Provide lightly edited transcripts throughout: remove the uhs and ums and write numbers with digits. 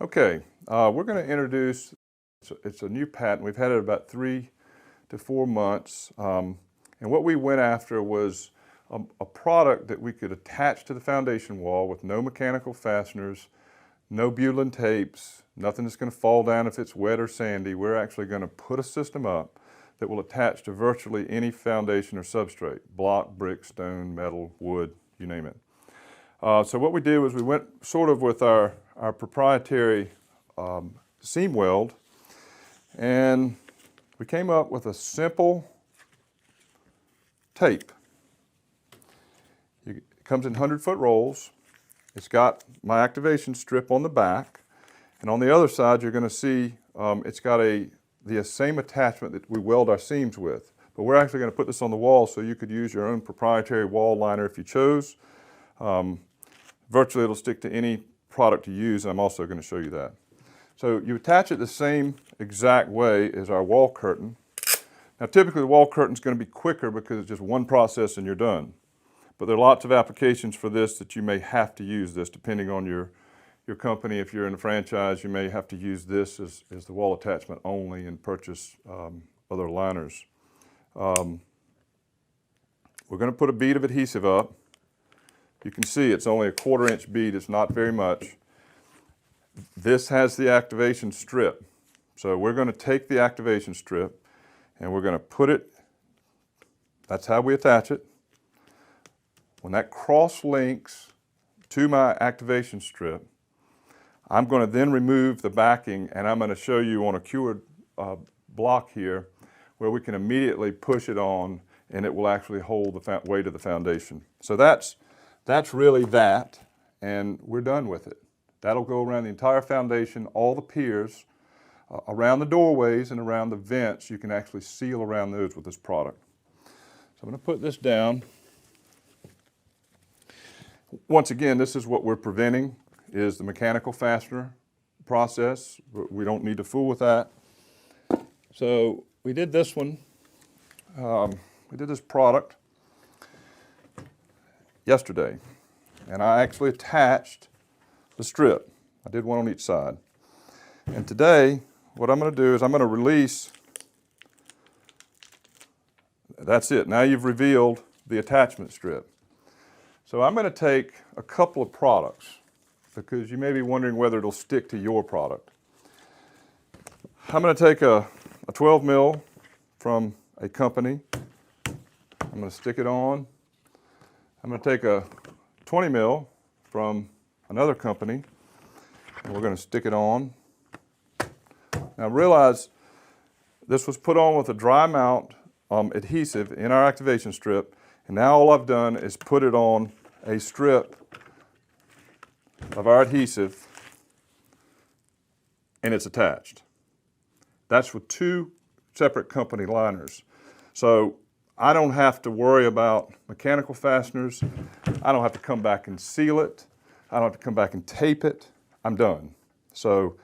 Okay, we're going to introduce, it's a new patent. We've had it about 3 to 4 months. And what we went after was a product that we could attach to the foundation wall with no mechanical fasteners, no Bulin tapes, nothing that's going to fall down if it's wet or sandy. We're actually going to put a system up that will attach to virtually any foundation or substrate, block, brick, stone, metal, wood, you name it. So what we did was we went sort of with our proprietary seam weld, and we came up with a simple tape. It comes in 100-foot rolls. It's got my activation strip on the back, and on the other side you're going to see it's got the same attachment that we weld our seams with. But we're actually going to put this on the wall so you could use your own proprietary wall liner if you chose. Virtually it'll stick to any product you use, and I'm also going to show you that. So you attach it the same exact way as our wall curtain. Now typically the wall curtain is going to be quicker because it's just one process and you're done. But there are lots of applications for this that you may have to use this depending on your company. If you're in a franchise, you may have to use this as the wall attachment only and purchase other liners. We're going to put a bead of adhesive up. You can see it's only a 1/4 inch bead, it's not very much. This has the activation strip. So we're going to take the activation strip and we're going to put it, that's how we attach it. When that cross links to my activation strip, I'm going to then remove the backing, and I'm going to show you on a cured block here where we can immediately push it on and it will actually hold the weight of the foundation. So that's really that, and we're done with it. That'll go around the entire foundation, all the piers, around the doorways and around the vents. You can actually seal around those with this product. So I'm going to put this down. Once again, this is what we're preventing, is the mechanical fastener process. We don't need to fool with that. So we did this one. We did this product yesterday, and I actually attached the strip. I did one on each side. And today, what I'm going to do is I'm going to release. That's it. Now you've revealed the attachment strip. So I'm going to take a couple of products because you may be wondering whether it'll stick to your product. I'm going to take a 12 mil from a company. I'm going to stick it on. I'm going to take a 20 mil from another company, and we're going to stick it on. Now realize this was put on with a dry mount adhesive in our activation strip, and now all I've done is put it on a strip of our adhesive, and it's attached. That's with 2 separate company liners. So I don't have to worry about mechanical fasteners. I don't have to come back and seal it. I don't have to come back and tape it. I'm done. So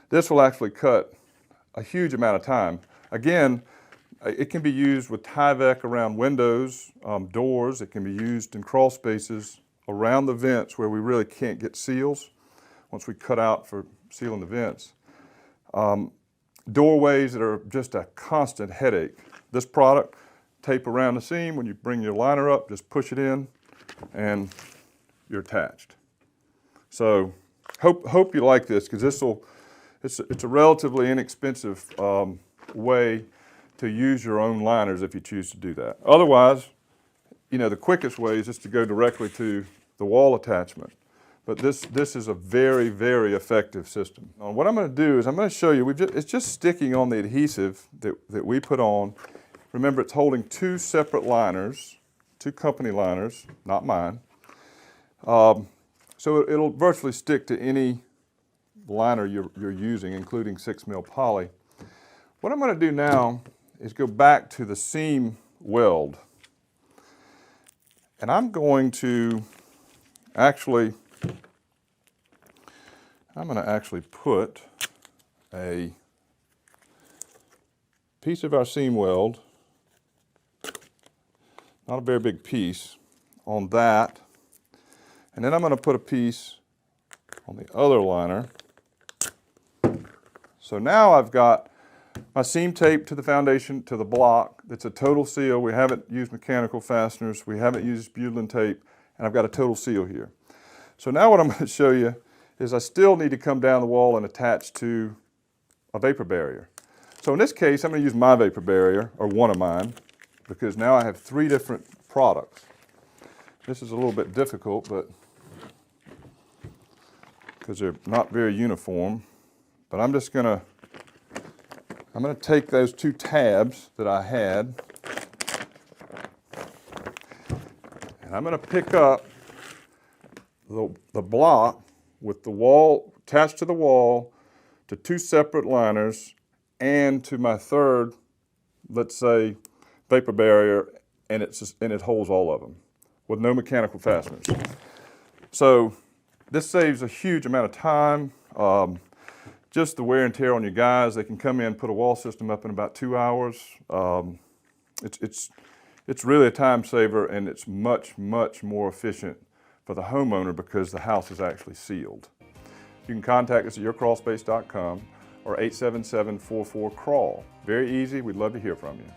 this will actually cut a huge amount of time. Again, it can be used with Tyvek around windows, doors. It can be used in crawl spaces around the vents where we really can't get seals once we cut out for sealing the vents. Doorways that are just a constant headache. This product, tape around the seam. When you bring your liner up, just push it in and you're attached. So hope you like this, because it's a relatively inexpensive way to use your own liners if you choose to do that. Otherwise, you know, the quickest way is just to go directly to the wall attachment. But this is a very, very effective system. Now, what I'm going to do is I'm going to show you, it's just sticking on the adhesive that we put on. Remember, it's holding 2 separate liners, 2 company liners, not mine. So it'll virtually stick to any liner you're using, including 6 mil poly. What I'm going to do now is go back to the seam weld. And I'm going to actually put a piece of our seam weld, not a very big piece, on that. And then I'm going to put a piece on the other liner. So now I've got my seam tape to the foundation, to the block. It's a total seal. We haven't used mechanical fasteners. We haven't used butylene tape, and I've got a total seal here. So now what I'm going to show you is I still need to come down the wall and attach to a vapor barrier. So in this case, I'm going to use my vapor barrier, or one of mine, because now I have 3 different products. This is a little bit difficult, but because they're not very uniform. But I'm just going to take those 2 tabs that I had, and I'm going to pick up the block with the wall attached to the wall to 2 separate liners and to my third, let's say, vapor barrier, and it holds all of them with no mechanical fasteners. So this saves a huge amount of time. Just the wear and tear on your guys. They can come in, put a wall system up in about 2 hours. It's really a time saver, and it's much, much more efficient for the homeowner because the house is actually sealed. You can contact us at yourcrawlspace.com or 877-44-CRAWL. Very easy. We'd love to hear from you.